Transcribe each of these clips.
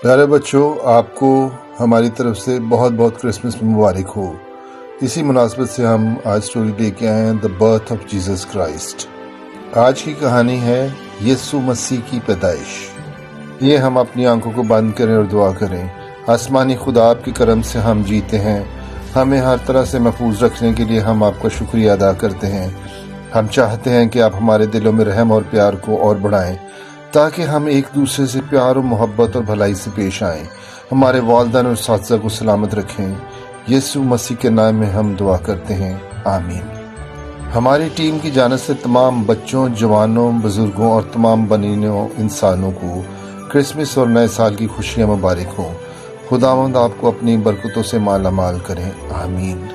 پیارے بچوں، آپ کو ہماری طرف سے بہت بہت کرسمس مبارک ہو۔ اسی مناسبت سے ہم آج سٹوری لے کے آئے ہیں the birth of Jesus Christ. آج کی کہانی ہے یسوع مسیح کی پیدائش۔ یہ ہم اپنی آنکھوں کو بند کریں اور دعا کریں۔ آسمانی خدا، آپ کے کرم سے ہم جیتے ہیں، ہمیں ہر طرح سے محفوظ رکھنے کے لیے ہم آپ کا شکریہ ادا کرتے ہیں۔ ہم چاہتے ہیں کہ آپ ہمارے دلوں میں رحم اور پیار کو اور بڑھائیں تاکہ ہم ایک دوسرے سے پیار و محبت اور بھلائی سے پیش آئیں۔ ہمارے والدین اور اساتذہ کو سلامت رکھیں۔ یسوع مسیح کے نام میں ہم دعا کرتے ہیں، آمین۔ ہماری ٹیم کی جانب سے تمام بچوں، جوانوں، بزرگوں اور تمام بنینوں انسانوں کو کرسمس اور نئے سال کی خوشیاں مبارک ہوں۔ خداوند آپ کو اپنی برکتوں سے مالا مال کریں، آمین۔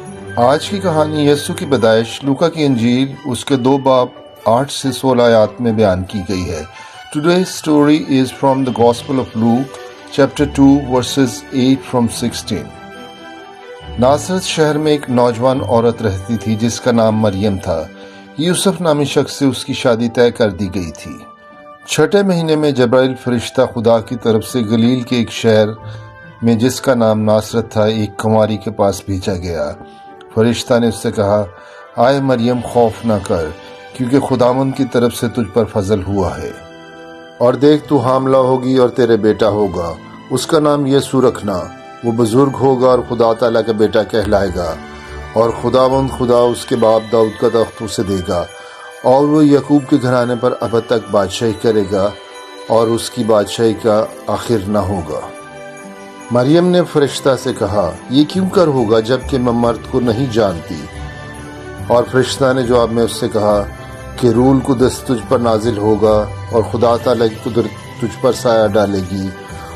آج کی کہانی یسوع کی پیدائش لوکا کی انجیل اس کے 2 باب 8 سے 16 آیات میں بیان کی گئی ہے۔ Today's story is from the Gospel of Luke, chapter 2, verses 8 from 16. ناصرت شہر میں ایک نوجوان عورت رہتی تھی جس کا نام مریم تھا۔ یوسف نامی شخص سے اس کی شادی طے کر دی گئی تھی۔ 6 مہینے میں جبرائیل فرشتہ خدا کی طرف سے گلیل کے ایک شہر میں جس کا نام ناصرت تھا ایک کنواری کے پاس بھیجا گیا۔ فرشتہ نے اس سے کہا، آئے مریم، خوف نہ کر، کیونکہ خداوند کی طرف سے تجھ پر فضل ہوا ہے، اور دیکھ تو حاملہ ہوگی اور تیرے بیٹا ہوگا، اس کا نام یسوع رکھنا۔ وہ بزرگ ہوگا اور خدا تعالیٰ کا بیٹا کہلائے گا، اور خداوند خدا اس کے باپ داؤد کا تخت اسے دے گا، اور وہ یعقوب کے گھرانے پر ابد تک بادشاہی کرے گا، اور اس کی بادشاہی کا آخر نہ ہوگا۔ مریم نے فرشتہ سے کہا، یہ کیوں کر ہوگا جبکہ میں مرد کو نہیں جانتی؟ اور فرشتہ نے جواب میں اس سے کہا کہ روح القدس تجھ پر نازل ہوگا اور خدا تعالیٰ کی قدرت تجھ پر سایہ ڈالے گی،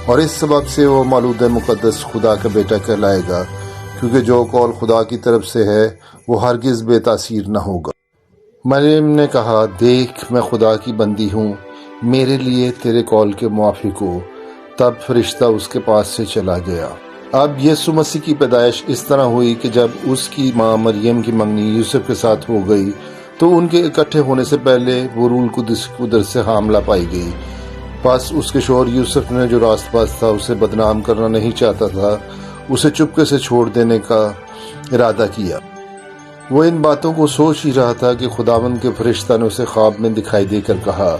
اور اس سبب سے وہ مولود مقدس خدا کا بیٹا کہلائے گا، کیونکہ جو قول خدا کی طرف سے ہے وہ ہرگز بے تاثیر نہ ہوگا۔ مریم نے کہا، دیکھ میں خدا کی بندی ہوں، میرے لیے تیرے قول کے موافق ہو۔ تب فرشتہ اس کے پاس سے چلا گیا۔ اب یسوع مسیح کی پیدائش اس طرح ہوئی کہ جب اس کی ماں مریم کی منگنی یوسف کے ساتھ ہو گئی تو ان کے اکٹھے ہونے سے پہلے وہ روح القدس کی قدرت سے حاملہ پائی گئی۔ پس اس کے شوہر یوسف نے، جو راست باز تھا، اسے بدنام کرنا نہیں چاہتا تھا، اسے چپکے سے چھوڑ دینے کا ارادہ کیا۔ وہ ان باتوں کو سوچ ہی رہا تھا کہ خداوند کے فرشتہ نے اسے خواب میں دکھائی دے کر کہا،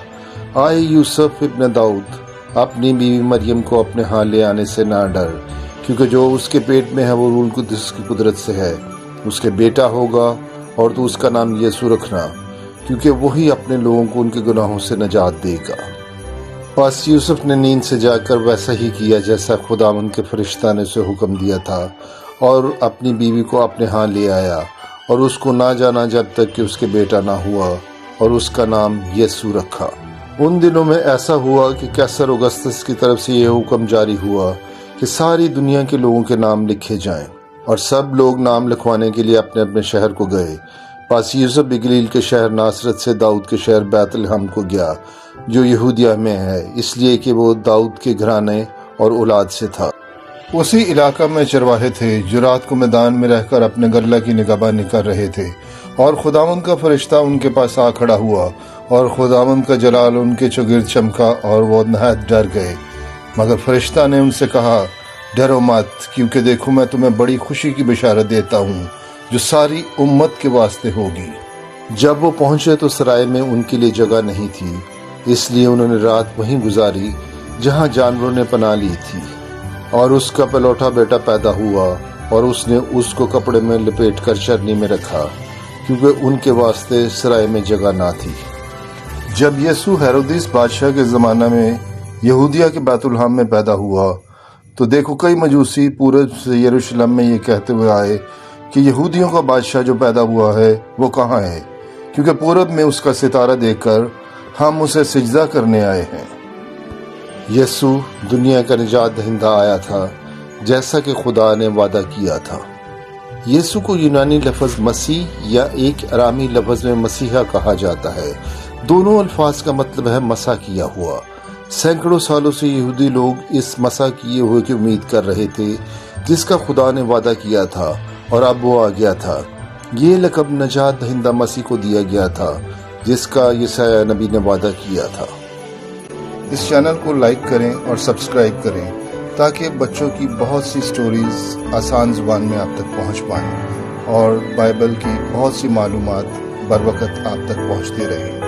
آئے یوسف ابن داؤد، اپنی بیوی مریم کو اپنے ہاں لے آنے سے نہ ڈر، کیونکہ جو اس کے پیٹ میں ہے وہ روح القدس کی قدرت سے ہے۔ اس کے بیٹا ہوگا اور تو اس کا نام یسوع رکھنا، کیونکہ وہی اپنے لوگوں کو ان کے گناہوں سے نجات دے گا۔ پس یوسف نے نیند سے جا کر ویسا ہی کیا جیسا خداوند کے فرشتہ نے اسے حکم دیا تھا، اور اپنی بیوی کو اپنے ہاں لے آیا، اور اس کو نہ جانا جب تک کہ اس کے بیٹا نہ ہوا، اور اس کا نام یسوع رکھا۔ ان دنوں میں ایسا ہوا کہ قیصر اوگسطس کی طرف سے یہ حکم جاری ہوا کہ ساری دنیا کے لوگوں کے نام لکھے جائیں، اور سب لوگ نام لکھوانے کے لیے اپنے اپنے شہر کو گئے۔ پس یوسف بھی گلیل کے شہر ناصرت سے داؤد کے شہر بیت لحم کو گیا، جو یہودیہ میں ہے، اس لیے کہ وہ داؤد کے گھرانے اور اولاد سے تھا۔ اسی علاقہ میں چرواہے تھے جو رات کو میدان میں رہ کر اپنے غلہ کی نگہبانی کر رہے تھے، اور خداوند کا فرشتہ ان کے پاس آ کھڑا ہوا، اور خداوند کا جلال ان کے چوگرد چمکا، اور وہ نہایت ڈر گئے۔ مگر فرشتہ نے ان سے کہا، ڈرو مت، کیونکہ دیکھو میں تمہیں بڑی خوشی کی بشارت دیتا ہوں جو ساری امت کے واسطے ہوگی۔ جب وہ پہنچے تو سرائے میں ان کے لیے جگہ نہیں تھی، اس لیے انہوں نے رات وہیں گزاری جہاں جانوروں نے پناہ لی تھی۔ اور اس کا پلوٹا بیٹا پیدا ہوا، اور اس نے اس کو کپڑے میں لپیٹ کر چرنی میں رکھا، کیونکہ ان کے واسطے سرائے میں جگہ نہ تھی۔ جب یسوع ہیرودیس بادشاہ کے زمانہ میں یہودیہ کے بیت لحم میں پیدا ہوا تو دیکھو کئی مجوسی پورب سے یروشلم میں یہ کہتے ہوئے آئے کہ یہودیوں کا بادشاہ جو پیدا ہوا ہے وہ کہاں ہے، کیونکہ پورب میں اس کا ستارہ دیکھ کر ہم اسے سجدہ کرنے آئے ہیں۔ یسوع دنیا کا نجات دہندہ آیا تھا، جیسا کہ خدا نے وعدہ کیا تھا۔ یسوع کو یونانی لفظ مسیح یا ایک ارامی لفظ میں مسیحا کہا جاتا ہے۔ دونوں الفاظ کا مطلب ہے مسح کیا ہوا۔ سینکڑوں سالوں سے یہودی لوگ اس مسح کیے ہوئے کی امید کر رہے تھے جس کا خدا نے وعدہ کیا تھا، اور اب وہ آ گیا تھا۔ یہ لقب نجات دہندہ مسیح کو دیا گیا تھا جس کا یسایہ نبی نے وعدہ کیا تھا۔ اس چینل کو لائک کریں اور سبسکرائب کریں تاکہ بچوں کی بہت سی سٹوریز آسان زبان میں آپ تک پہنچ پائیں اور بائبل کی بہت سی معلومات بر وقت آپ تک پہنچتی رہیں۔